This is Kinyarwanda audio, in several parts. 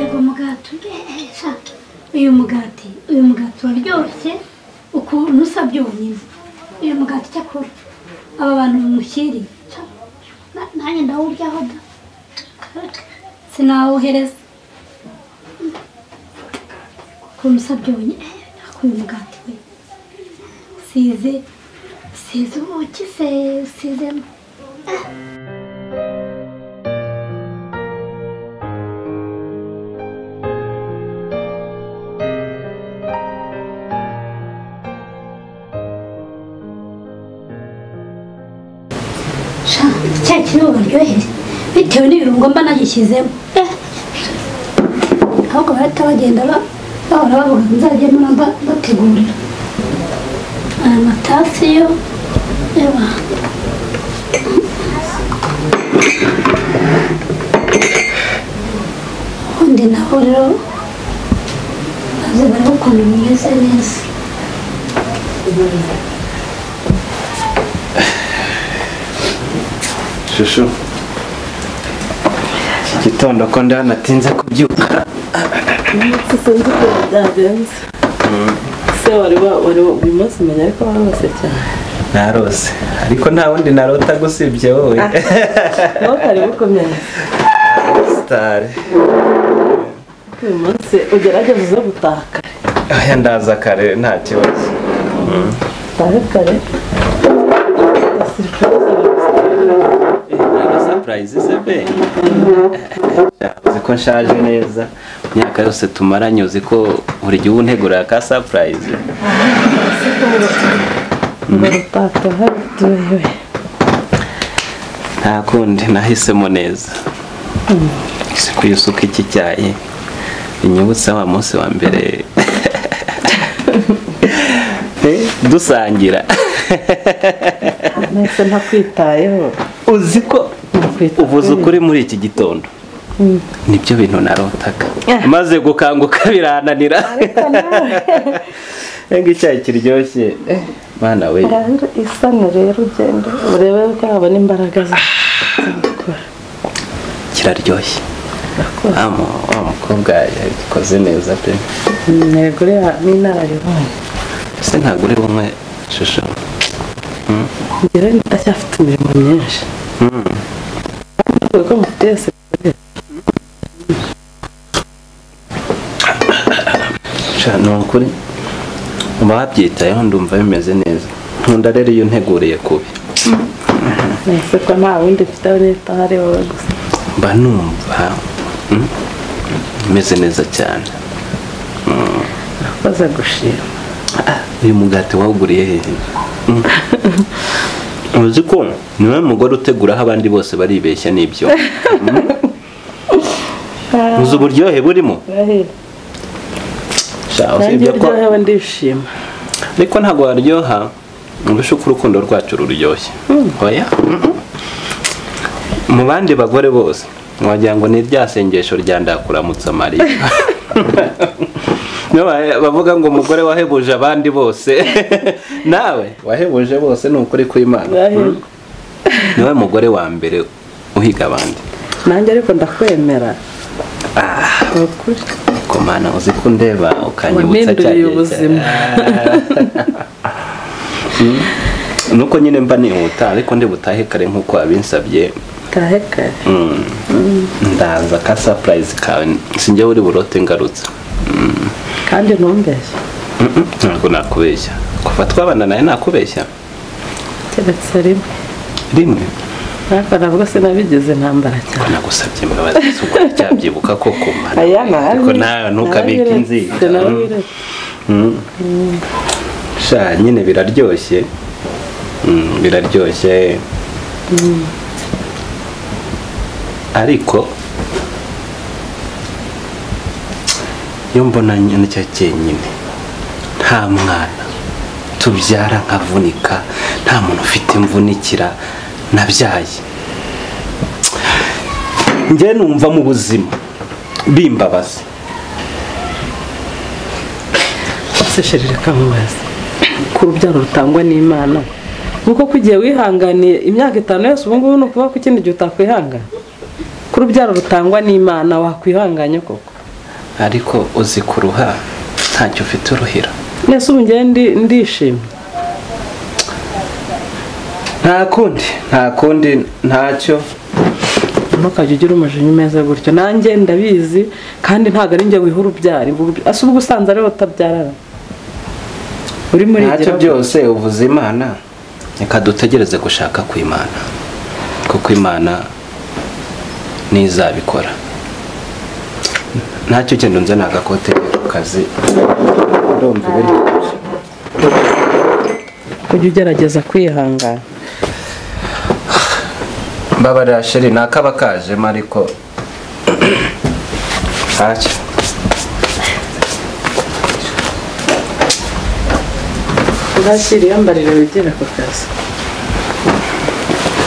yego mugati ugesha uyu mugati uraryoshye ukuntu usa byonyine uyu mugati cyakora aba bantu mumushyiri nanjye ndawuryaho da sinawuhereza ukuntu usa byonyine uyu mugati we size ubuki usizemo cya kintu baryoheye bitewe n'ibirungo mba nagishyizemo ahubwo bahita bagenda bahora bavuga ngo nzajye muramba bategurira aya matasi yo reba ubundi naho rero maze bareba ukuntu bimeze neza shusho igitondo ko ndanatinze kubyuka sinzi ko byagenze se wari uyu munsi umenya ariko warose cyane narose ariko nta wundi narota gusibye wowe nawe kari bukomeye star uyu munsi ugerageza uze gutaha kare aya ndaza kare nta kibazo kare surprise zebe uzi ko nshaje neza imyaka yose tumaranye uzi ko buri gihe untegurira ka surprise nta kundi nahisemo neza si kuyisuka iki cyayi inyibutsa wa munsi wa mbere dusangira nese ntakwitayeho uzi ko uvuze ukuri muri iki gitondo nibyo bintu narotaga maze gukanguka birananira ngo icyayi kiryoshye bana we isano rero ugenda urebe ko habona imbaraga zikora kiraryoshye wa mukobwa yabikoze neza pe ntego rero n'inararibonye ese ntabwo uri bumwe shusho ngera ndacyafite imirimo myinshi kuko mutese ni ukuri uba wabyitayeho ndumva bimeze neza nkunda rero iyo unteguriye kubi nese ko nta wundi mfite n'itahari wowe gusa mba numva imeze neza cyane nakoze gushima uyu mugati wawuguriye hehe uzi ko niwe mugore uteguraho abandi bose baribeshya n'ibyo uzi uburyohe burimo usibye ko ndishima ariko ntabwo waryoha mbese uko urukundo rwacu ruryoshye oya mu bandi bagore bose wagira ngo ni rya sengesho rya ndakuramutsa Mariya bavuga ngo umugore wahebuje abandi bose nawe wahebuje bose ni ukuri kw'Imana niwe mugore wa mbere uhiga abandi nanjye ariko ndakwemera ukuri ko Mana uzi ko ndeba ukanyibutsa cyane ubuzima nuko nyine mba nihuta ariko ndi butahe kare nkuko abinsabye tahe kare ndaza ka surprise kawe sinjye uri burote ngarutse kandi ntumbeshye ntabwo nakubeshya kuva twabana nawe nakubeshya keretse rimwe ariko navuga sinabigeze ntambara cyane nagusabye imbabazi suko cyabyibuka koko Mana ariko nawe ntukabike inzira sha nyine biraryoshye biraryoshye ariko iyo mbona nyine cya cyenyine nta mwana tubyara nkavunika nta muntu ufite imvunikira nabyaye njye numva mu buzima bimbabaza se sherire kamubaza ku rubyaro rutangwa n'Imana nuko kugiye wihanganiye imyaka 5 yose ubu ngubu nukuba ku kindi gihe utakwihangana ku rubyaro rutangwa n'Imana wakwihanganye koko ariko uzi kuruha ntacyo ufite uruhira. nese ubu njye ndishimye. nta kundi ntacyo. ntukajya ugira umujinya umeze gutyo, nanjye ndabizi kandi ntabwo ari njye wiha urubyaro. ase ubwo usanze ariwe utabyarara uri muri ntacyo byose uvuze Imana, reka dutegereze gushaka kw'Imana kuko Imana nizabikora. ntacyo cyenda nze nagakote ku kazi ndumva biri ujye ugerageza kwihangana. mbabarira sheri nakaba kajemo ariko ntacyo. urashyira iyambarire wigere ku kazi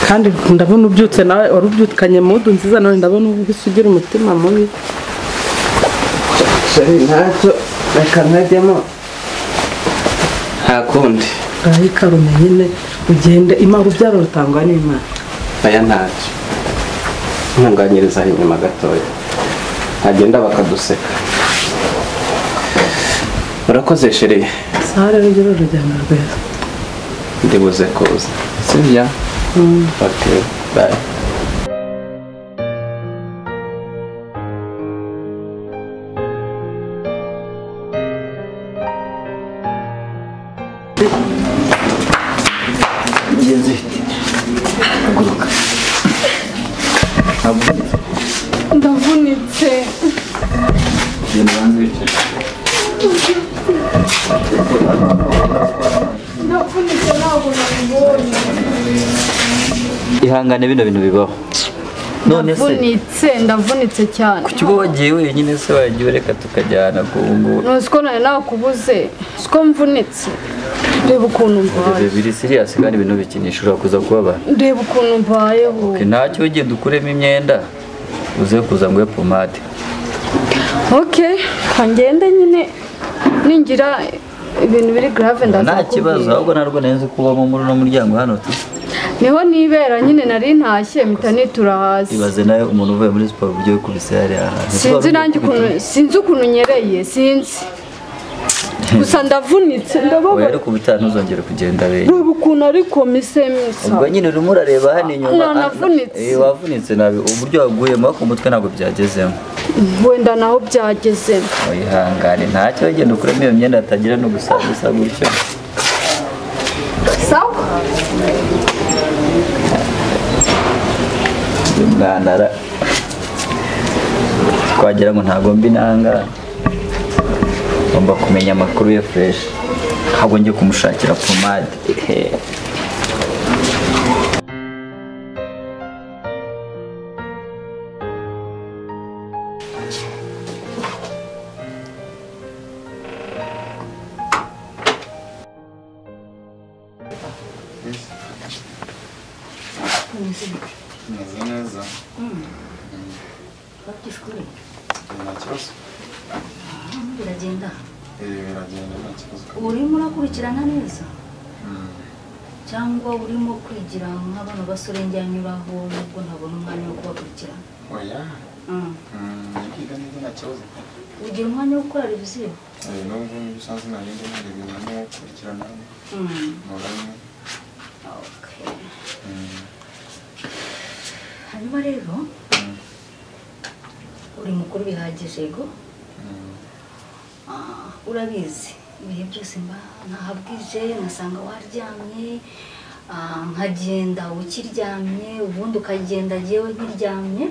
kandi ndabona ubyutse nawe wari ubyukanye mudu nziza, nawe ndabona ubise ugira umutima mubi. sheri ntacyo reka ntajyemo nta kundi. urahikarume nyine ugende, imana urubyaro rutangwa n'Imana. aya ntacyo ntunganyiriza inyuma gatoya hagenda bakaduseka. urakoze sheri. sawa rero ugire urugendo rwiza. ndibuze kuza sibya. okay bye. ndavunitse. ndavunitse ntabwo nabibonye. ihangane bino bintu bibaho. none se ndavunitse cyane. ku kigo wagiye wenyine se wagiye reka tukajyana kungu. none siko nari nakubuze siko mvunitse. reba ukuntu mbaye. biri serious kandi ibintu bikinisha ushobora kuza kubabara. reba ukuntu mbayeho. ntacyo ugenda ukuremo imyenda uze kuza ngo pomade. okay kangende nyine ningira ibintu biri grave ndaza. nta kibazo ahubwo narwo neza kubamo muri no muryango hano tu. niho nibera nyine nari ntashye mpita nitura hasi. ibaze nawe umuntu uvuye muri siporo uburyo kubise yari ahantu. sinzi ukuntu nyereye sinzi. gusa ndavunitse ndababaye. ariko ubutaha ntuzongere kugenda wenyine. reba ukuntu ariko mise misa. ubwo nyine urimo urareba hano inyuma. navunitse. wavunitse nabi uburyo waguyemo ariko umutwe ntabwo byagezemo. wenda naho byagezemo. wihangane ntacyo wagenda ukuremo iyo myenda hatagira no gusa gutyo. sawa. umwana twagira ngo ntago mbi nanga. ngomba kumenya amakuru ye fresh. ntabwo ngiye kumushakira pomade. Meze neza. Bakishkuri. Nta kibazo. Biragenda. Biragenda nta kibazo. Urimo urakurikirana neza? Cyangwa urimo kwigira nk'abana basore njyanyuraho nubwo ntabona umwanya wo kubakurikirana? Oya. Yiga neza nta kibazo. Ugira umwanya wo gukora reviziyo? Nubwo usanzwe narinde n'ibintu gukurikirana. Murane. Okay. Hanyuma rero uri mukuru bihagije go. Urabizi ibihe byose mba nahabwije nasanga waryamye, nkagenda ukiryamye ubundi ukagenda jewe nkiryamye.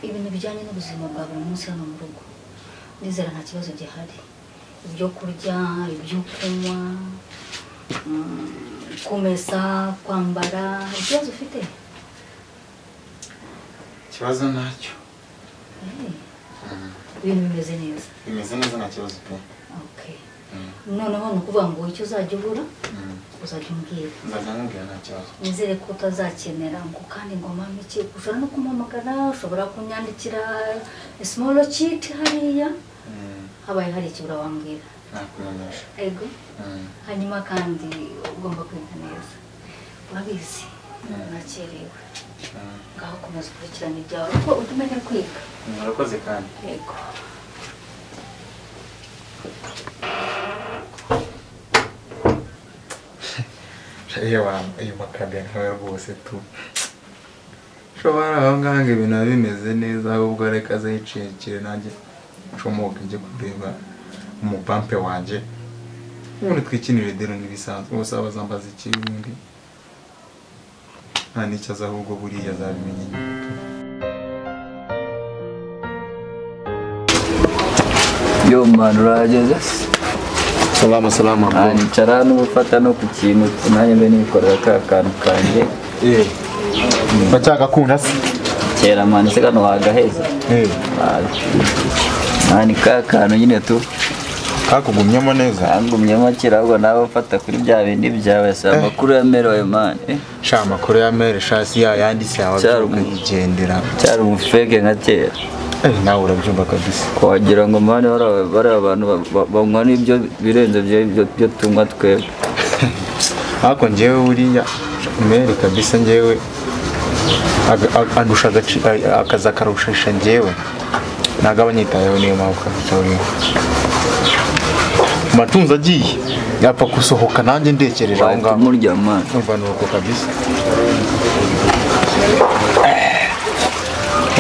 Ibintu bijyanye n'ubuzima bwa buri munsi hano mu rugo ndizera nta kibazo gihari. Ibyo kurya, ibyo kunywa, kumesa, kwambara, ikibazo ufite? Ikibazo ntacyo. Ibintu bimeze neza? Bimeze neza nta kibazo pe. Okay. Noneho ni ukuvuga ngo icyo uzajya ubura uzajya umbwira. Nzajya nkubwira nta kibazo. Nizere ko utazakenera ngo kandi ngo mama iki ushobora no kumuhamagara, ushobora kunyandikira small cheat hariya. Habaye hari ikibura wambwira. Nakumenyesha. Ego. Hanyuma kandi ugomba kwiga neza. Urabizi nakerewe. ngaho komeza ukurikirana ibyawe ariko ujye umenya kwiga. Murakoze kandi. Yego. Yewe uyu makabe nkawe rwose tu. Shobora aho ngaho ibintu bimeze neza ahubwo reka azayicikire nanjye ncomoke njye kureba umupampe wanjye. Ubundi twikinire dero n'ibisanzwe bose abazambaza ikindi. Nta n'icyo aza ahubwo buriya azabimenya nyuma. Yo man urageze. Salama. Nicara n'ubufata no ku kintu nanjye mbe nikorera ka kantu kanjye. Bachaka kuna se. Kera man se kano wagaheza. Mani ka kantu nyine tu. Kakugumyemo neza. Angumyemo kera ahubwo nawe ufata kuri bya bindi byawe se amakuru ya merewe man. Sha amakuru ya mere shasi ya yanditse abagendera. Cyari umufeke nka kera. Nawe urabyumva kabisa. Kwagira ngo mani bari abantu banywa n'ibyo birenze byo tunywa twebwe. Ariko njyewe uriya mere kabisa njyewe andusha akaza karushisha njyewe ntago abanyitayeho niyo mpamvu kabisa uriya matunza agiye yapfa gusohoka nanjye ndekereje aho ngaho murya mani umva nuko kabisa.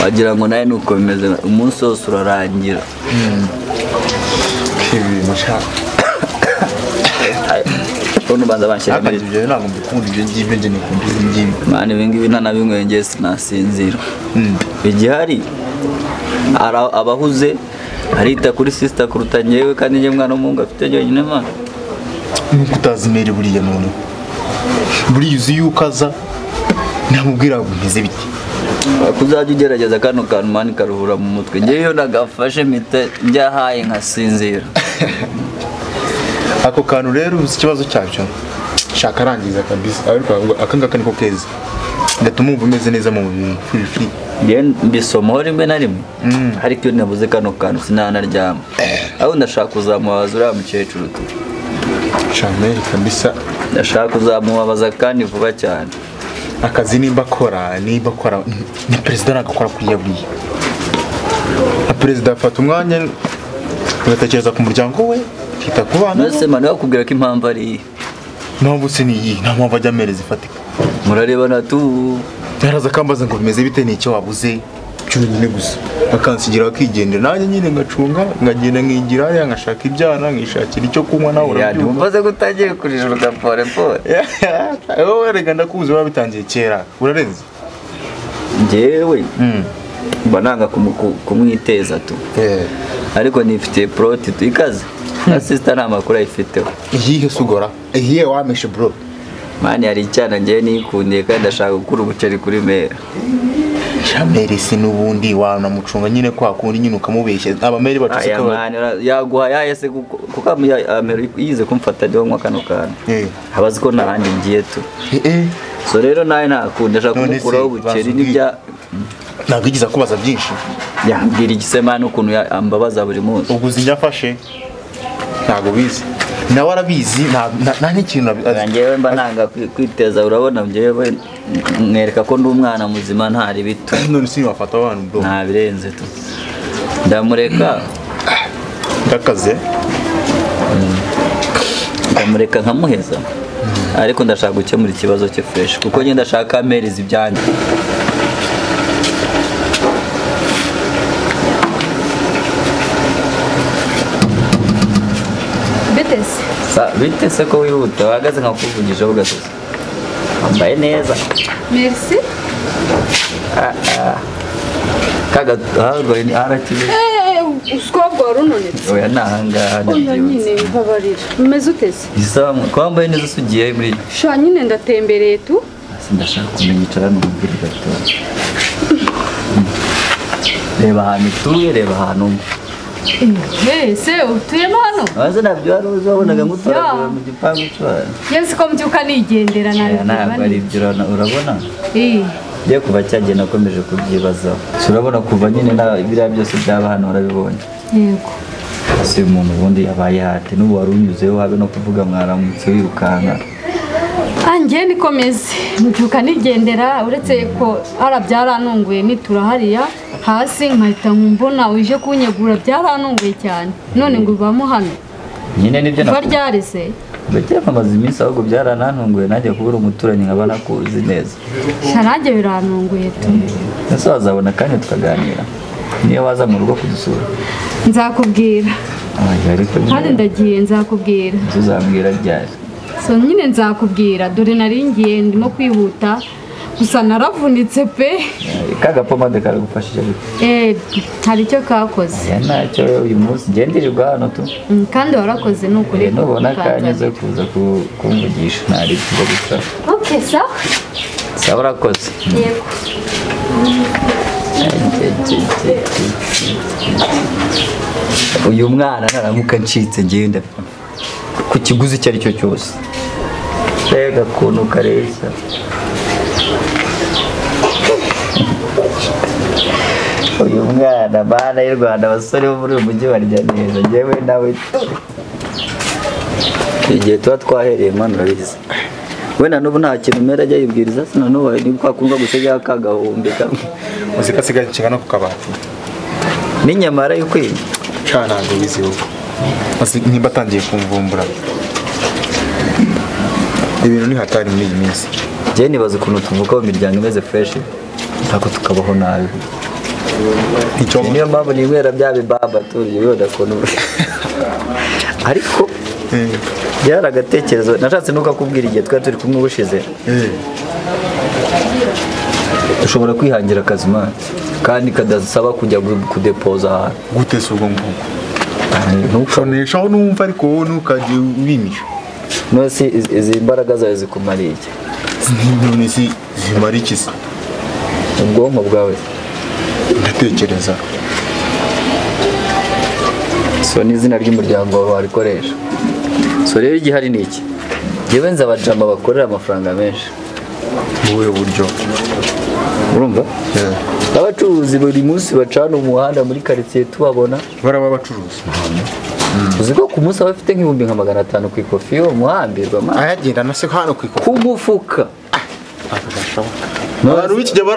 wagira ngo nawe nuko bimeze umunsi wose urarangira. Ibintu nshaka Kono banza banshyira muri ibyo ntabwo mbikunda ibyo ngibyo nje nikunda ibyo ngibyo mani ibingibi ntanabinyweye ngiye sinasinzira. Igihari abahuze arita kuri sister kuruta nyewe kandi njye mwana w'umuhungu afite nyine mani nuko utazimere buriya none buriya uzi yuko aza namubwira ngo bimeze biti kuzajya ugerageza kano kantu mani karuhura mu mutwe ngewe iyo nagafashe mpita njyahaye nkasinzira. Ako kantu rero uzi ikibazo cyacyo shaka arangiza kabisa ariko akangaka niko keza ndatuma umva umeze neza mu mubiri free. Mbisomaho rimwe na rimwe ariko iyo nabuze kano kantu sinanaryama aho ndashaka kuzamubaza uriya mukecuru tu Chameri kabisa ndashaka kuzamubaza kandi vuba cyane. Akazi nimba akora ni president agakora kuri yaburiye. President afata umwanya ugatekereza ku muryango we kita ku bana. Nose mani bakubwira ko impamvu ari mpamvu se ni iyi nta mpamvu ajya mereza ifatika. Murarebana tu yaraza kambaza ngo bimeze bite n'icyo wabuze cyonyine gusa akansigira akigendera nanjye nyine ngacunga ngagenda nkigira hariya ngashaka ibyana ngishakira icyo kunywa nawe urabyumva. Mbaze gutagiye kurijoro da pore pore wowe rega ndakuzi wabitangiye kera urarenze njyewe mba nanga kumwiteza tu ariko nifitiye proti tu ikaze na sister nta makuru ayifiteho. iyihe sugora iyihe wameshe bro mani hari icyana njyewe nikundiye kandi ndashaka gukura ubuceri kuri mera. Chameri si nubundi wanamucunga nyine kwa kundi nyine ukamubeshya abameri bacuse ko yaguha yahese kuko amero yize kumfata ryo nkwa kano kana abazi ko nahandi ngiye tu so rero naye nakunda ndashaka kumukuraho ubuceri n'ibya ntabwo igiza kubaza byinshi yambwira igisema n'ukuntu ambabaza buri munsi uguzi njafashe ntabwo bizi nawe arabizi nta n'ikintu njyewe mba nanga kwiteza urabona njyewe mwereka ko ndi umwana muzima ntari bito none si wafata abantu bro nta birenze tu ndamureka ndakaze ndamureka nkamuheza ariko ndashaka gukemura ikibazo cye fresh kuko njye ndashaka amereza ibyanjye. Bitese ko wihuta wahagaze nkakuvugisha ugasoza wambaye neza. Merci. Kaga harwaye ni arakibe. Uskobwa runonetse. Oya nahangaha ndabyo. Nyine bibabarira. Umeze utese? Isa kwambaye neza sugiye muri. Sha nyine ndatembereye tu. Ndashaka kumenya icara n'ubwira gato. Reba ahantu tuye reba ahantu. Se utuyemo hano? Waza nabyo wari uzabonaga ngutoragura mu gipangu cyane. Yesi ko mbyuka nigendera nabi. Ntabwo ari ibyo urabona? Ye kuva cyagiye nakomeje kubyibaza. Urabona kuva nyine biriya byose byaba hano urabibonye. Yego. Ase umuntu ubundi yabaye hate n'ubu wari unyuzeho habe no kuvuga mwaramutse wirukanka. Angiye nikomeze mbyuka nigendera uretse ko byaranunguye nitura hariya hasi nkahita mbona uje kunyegura byaranunguye cyane none ngo ubamo hano nyine nibyo baryarese Bajya amaze iminsi ahubwo byaranantunguye najya kubura umuturanyi nkaba nakuzi neza Sharange biranunguye tu ese wazabona kandi tukaganira niyo waza mu rugo kudusura nzakubwira kandi ndagiye nzakubwira tuzambwira ryari so nyine nzakubwira dore naringiye ndimo kwihuta gusa naravunitse pe kaga pomade karagufashije hari icyo kakoze ntacyo uyu munsi genderirwa hano tu kandi warakoze nukuri nubona kanyeze kuza kumvugisha ntari kuza gusaba okay sawa sawa urakoze yego uyu mwana naramuka ncitse ngenda ku kiguzi icyo ari cyo cyose rega kuntu kareshya uyu mwana bana y'u Rwanda abasore bo muri uyu mujyi barya neza njyewe nawe igihe tuba twahereye mwana urabizi wenda n'ubu nta kintu umera ajya yibwiriza sina n'ubu ni kwa kumva gusega kagahumbi kamwe uzi ko asigaye kingana ku kabati n'inyamara y'ukwima cyane ntabwo bizi uko nimba atangiye kumvumbura ibintu ni hatari muri iyi minsi njyewe nibaza ukuntu tuvuga mu miryango imeze fresh ntabwo tukabaho nabi niyo mpamvu ninywera bya bibamba turiye wenda kuntu ariko byari agatekerezo nashatse nuko akubwira igihe twari turi kumwe ubushize ushobora kwihangira akazi mani kandi kadasaba kujya kudepoza ahantu gute se ubwo ngubwo ntukaneshaho numva ariko wowe ntukajye ubimisha nose izi mbaraga zawe zikumariye iki none si zimara iki se ubwonko bwawe ndatekereza so n'izina ry'umuryango wawe warikoresha so rero igihari ni iki njyewe nzi abajama bakorera amafaranga menshi mu buhe buryo urumva abacuruzi buri munsi bacana umuhanda muri karitsiye tubabona baraba abacuruzi uzi ko ku munsi aba afite nk'ibihumbi nka 500 ku ikofi yo muhambirwa ayagenda na se hano ku ikofi ku mufuka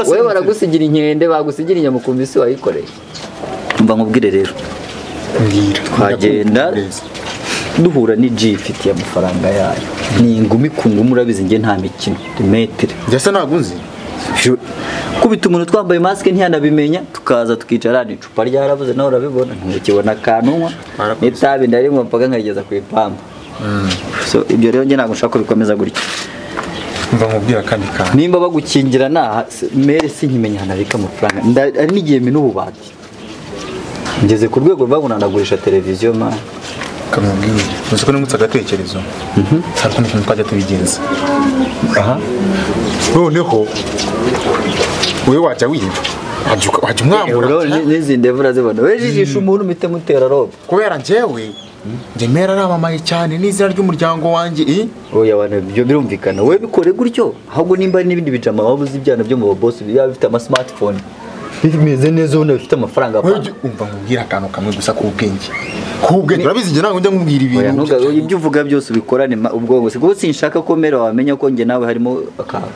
wewe baragusigira inkende bagusigira inyamukumbi isi wayikoreye mba nkubwire rero twagenda duhura ni G ifite amafaranga yayo ni ingumi ku ngumi urabizi nge nta mikino metre ndetse nagunzi kubita umuntu twambaye mask ntiyanabimenya tukaza tukicara icupa ryarabuze nawe urabibona ntukibona akanunwa n'itabi ndarimwe mpaka nkageza ku ipamba so ibyo rero nge ntabwo nshaka bikomeza gutya mva nkubwira kandi kandi nimba bagukingira na mere sinkimenya hanabika amafaranga ari n'igihe minu ububati ngeze ku rwego rwabona nagurisha televiziyo ma kamubwira uzi ko nimutse agatekerezo ariko n'ikintu twajya tubigenza aha noneho wewe wajya wiyumva wajya umwambura n'izindi mvura zibona we jijisha umuntu mite mutera robe kubera njyewe njemera aramamaye cyane n'izina ry'umuryango wanjye oya wana byo birumvikana we bikore gutyo ahubwo nimba n'ibindi bijama wabuze ibyana byo mu boss biba bifite ama smartphone bimeze neza ubona bifite amafaranga apana umva nkubwira akantu kamwe gusa kubwenge urabizi njye ntabwo njya nkubwira ibintu ibyo uvuga byose ubikorane ubwongo se kuko sinshaka ko mera wamenya ko njye nawe harimo akantu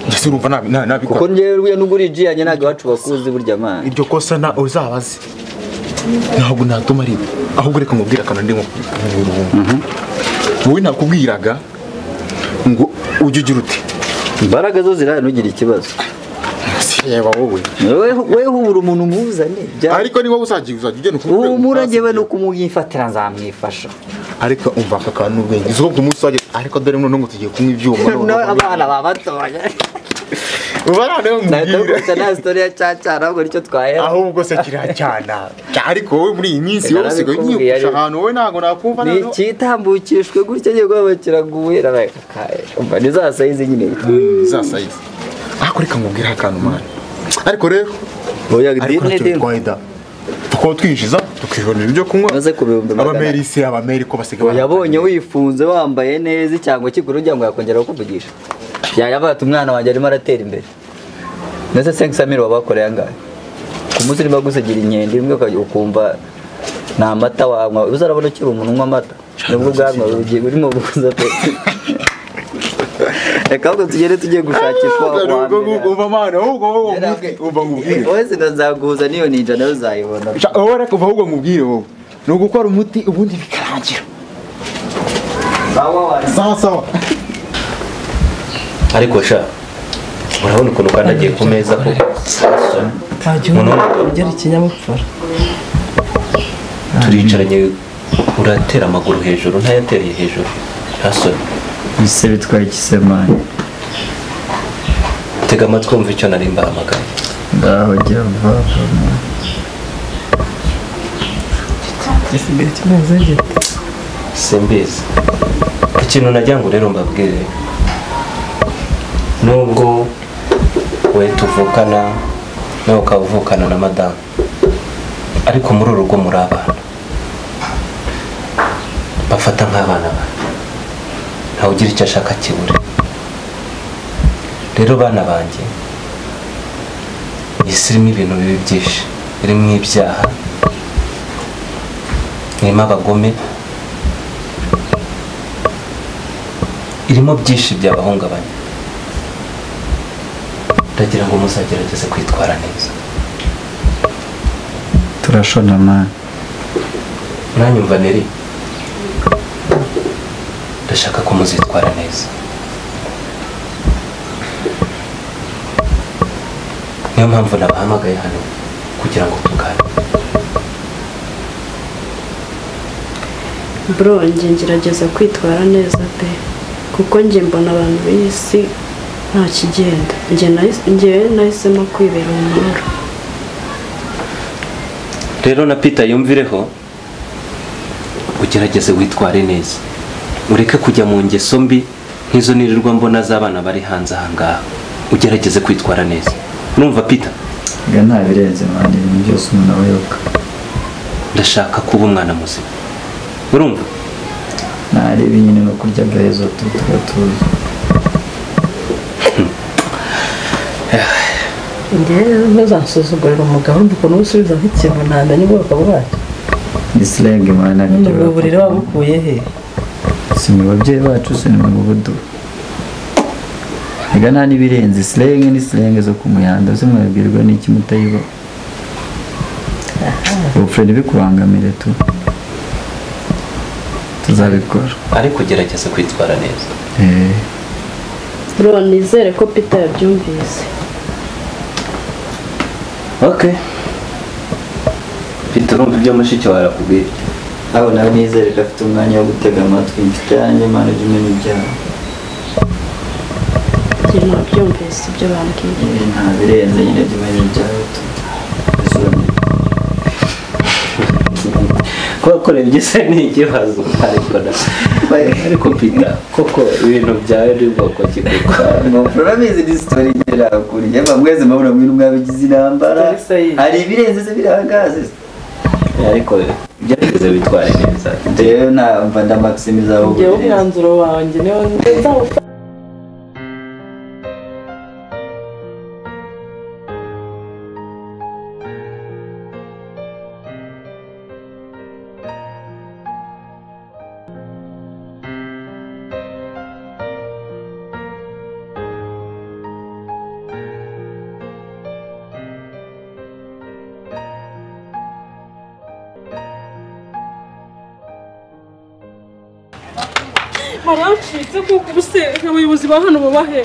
njye urumva nabikora kuko njye n'uguri G yanjye ntabwo wacu bakuzi burya mana iryo kosa na uzabaze ntabwo natuma ari ahubwo reka nkubwira akantu ndi wowe nakubwiraga ngo ujye ugira uti imbaraga zo zirahari ntugire ikibazo yeba wowe wewe ubura umuntu muzane ariko ni wowe uzajya ugenda umura njyewe no kumwifatira nzamwifasha ariko umva aka kantu ubwenge izo ku munsi waje ariko dore none ngo tugiye kunywa ibyuma abana babatoya ubarane mbwira na story ya caca nabwo nicyo twahera ahubwo se kiracyana ariko wowe muri iyi minsi yose go nyifasha ahantu wowe ntago nakumva ni kitambukishwe gutya ngiye gwabakira guhera bakaye umva ni za size nyine za size ako reka nkubwira akantu mwana ariko rero oya dine kwaida tuko twishiza tukibonera ibyo kunywa maze kubihumbi abamerisi abameri ko basiga yabonye wifunze wambaye neza cyangwa kiguru ujya ngo yakongera kuvugisha yabata umwana wanjye arimo aratera imbere nese 500 wabakoreye angahe ku munsi urimo gusigira inkende imwe ukumva nta mata wanywa uzarabona ukiri umuntu unywa amata nubwo bwanwa urimo gukuza pe reka ahubwo tugende tugiye gushakishwa umva mana ahubwo umva ngubwire wowe sinazaguhuza n'iyo ninja nayo uzayibona wowe reka ahubwo ngubwire wowe ni ugukora umuti ubundi bikarangira sawa ariko sha urabona ukuntu kandagiye ku meza ko ugera ikinyabupfura turicaranye uratera amaguru hejuru ntayatereye hejuru ntasoni bise bitwaye ikisemani tega amatwi wumva icyo nari mbahamagaye ngaho jya vava gisigaye kimeze gite simbizi ikintu nagira ngo rero mbabwire nubwo we tuvukana nawe ukaba uvukana na madamu ariko muri uru rugo muri abana bafata nk'abana bawe ntawe ugira icyo ashaka kibure rero bana banjye isi irimo ibintu bibi byinshi irimo ibyaha irimo abagome irimo byinshi byabahungabanya ndagira ngo muzagerageze kwitwara neza turashona mani mwanyumva neri ndashaka ko muzitwara neza niyo mpamvu nabahamagaye hano kugira ngo tugane bro njye ngerageza kwitwara neza pe kuko njye mbona abantu b'isi nta kigenda njye nahisemo kwibera mu mahoro rero na Peter yumvireho ugerageze witware neza ureke kujya mu ngeso mbi nk'izo nirirwa mbona z'abana bari hanze aha ngaha ugerageze kwitwara neza urumva Peter ga nta birenze mani ibintu byose umuntu abayoboka ndashaka kuba umwana muzima urumva nareba nyine no kurya gahezo tugatuza njyewe ntuzasuzugurira umugabo urumva ukuntu usubiza nk'ikintu ntamenye ubwoko bwacyo ni silenge mani ubwo burire wabukuye he si mu babyeyi bacu si mu budu ega nta n'ibirenze silenge ni silenge zo ku muyanda uzi mwabwirwa n'iki mutayibo ubupfure ntibikurangamire tu tuzabikora ariko gerageza kwitwara neza bro nizere ko Peter yabyumvise okay Peter urumva ibyo mushiki wawe arakubwira aho nawe nizere ko afite umwanya wo gutega amatwi inshuti yanjye mana jya umenya ibyaha njye nabyumvise ibyo bambwiye nta birenze nyine jya umenya ibyaha tu kuko urebye se ni ikibazo ariko Peter koko ibintu byawe ni ubwoko kikuko urabizi ni sitori igera kuri yaba mweze mabura mwino mwabigize intambara hari ibirenze se birahagaze ariko byageze bitware neza rero nta ndamaximiza aho njyewe umwanzuro wanjye niyo nzawufata baracitse kuko ubuse abayobozi ba hano babahe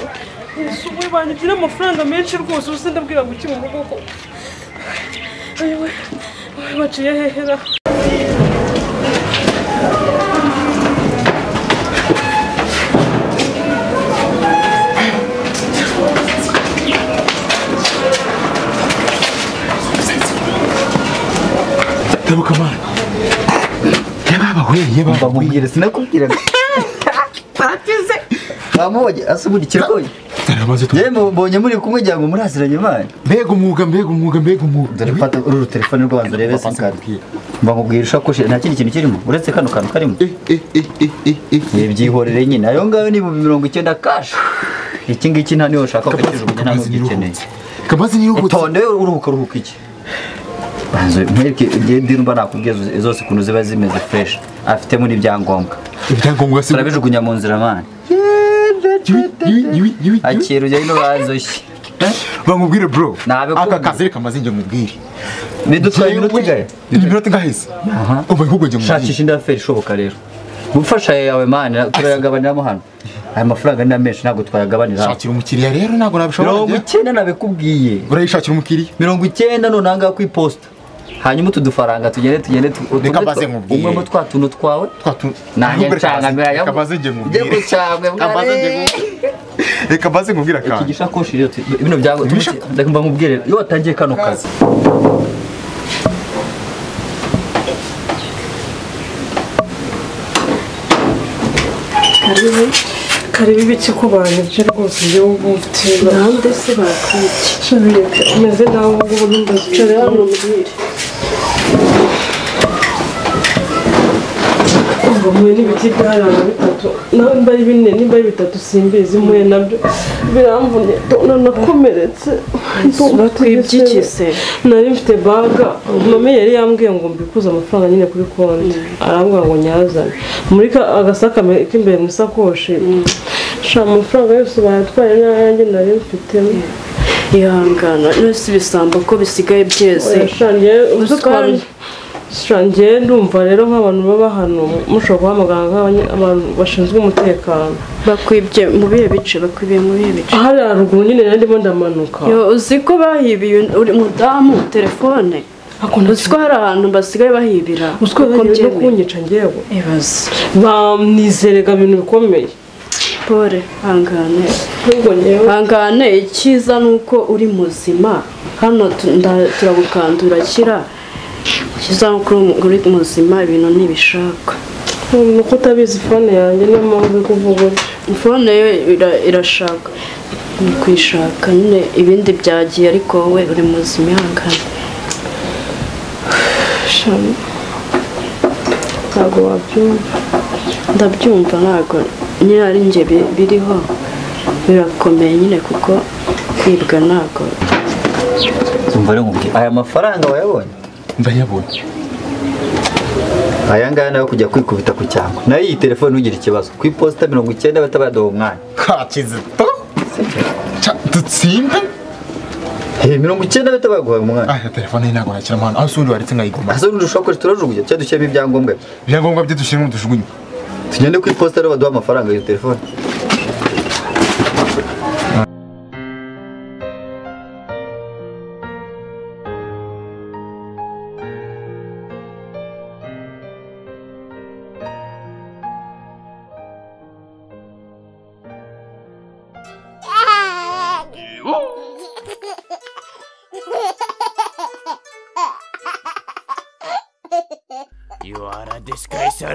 ubu banyigira amafaranga menshi rwose ubuse ndabwira ngo iki mu mugongo ayewe baciye hehera tabuka mani yababa mbabwire sinakubwiraga barakize bamuhoye asubura ikirikoye yewe mbonye muri kumwe ngira ngo muraziranye mani mbega umwuga dore fata uru telefone rwanza rebe sikadi mbamubwira ushakoshi nta kindi kintu kirimo uretse kano kantu karimo byihorere nyine ayo ngayo ni 90 cash iki ngiki nta niyo ushaka kukijugunya ntabwo gikeneye kamaze niyo utonde uruhuka iki banzo mwereke ngende numva nakubwiye zose kuntu ziba zimeze fresh afite muri byangombwa ibyangombwa se turabijugunya mu nzira mani akira ujya ino banzoshye bamubwire bro Nabikubwira. aka kazi reka maze njye mubwire bidutwaye iminota ingahe iminota ingaheze umva ahubwo njye mubwire shakisha indi aferi ishoboka rero gufasha yawe mani turayagabaniramo hano aya mafaranga ni menshi ntabwo twayagabanira shakira umukiriya rero ntabwo nabishobora 90 nabikubwiye urayishakira umukiriya 90 none aha ngaha ku iposita hanyuma utu dufaranga tugende Reka maze nkubwire. umwe mu twa tuntu twawe nanjye ncanga reka maze njye mubwire reka maze nkubwire iki akantu gishakoshi rero bino byago ndakumva nkubwire iyo watangiye kano kazi karibu ibiki ko banyibye rwose njyewe ubu mfite nande se bakwica umeze nawe ubu ngubu ntumbaze cara hano mbwire ngo muye n'ibiti by'arana bitatu nimba ari bine nimba ari bitatu simbizi muye nabyo biramvunye nakomeretse bakwibyikize nari mfite baga mama yari yambwiye ngo mbikuze amafaranga nyine kuri konti arambwira ngo nyazane muri agasaka k'imbere mu isakoshi sha amafaranga yose bayatwaye n'ayanjye nari mfitemo ihangana nose ibisambo ko bisigaye byeze shangiye ndumva rero nk'abantu baba hano mushobora guhamagara nk'abantu bashinzwe umutekano bakwibye mu bihe bice bakwibiye mu bihe bice hari haruguru nyine ndimo ndamanuka yo uzi ko bahibiye uri mudamu telefone uzi ko hari ahantu basigaye bahibira uziko no kunyica ngewe ibaze banizerega ibintu bikomeye pole hangane hangane icyiza ni uko uri muzima hano turagukandura kira icyiza ni uko uri muzima ibintu ntibishaka nuko utabizi fone yanjye niyo mpamvu uri kuvuga utyo fone yo irashaka ni kwishaka nyine ibindi byagiye ariko wowe uri muzima ihangane ntabwo wabyumva ndabyumva ntabwo nyine ari njye biriho birakomeye nyine kuko kwibwa ntabwo umva rero nkubwire aya mafaranga wayabonye ndayabonye aya ngaya nayo kujya kwikubita ku cyango nayo iyi telefone ntugire ikibazo ku iposita 90 batabaduha umwanya kakizito dutsimbe 90 batabaguha umwanya aya telefone ntabwo nakira amahano aho usundi waretse nkayiguma ase undi ushobora turajugunya cyangwa dushyiramo ibyangombwa ibyangombwa bye dushyiramo dushugunye tugende ku iposita rero baduha amafaranga iyo telefone You are a disgracer.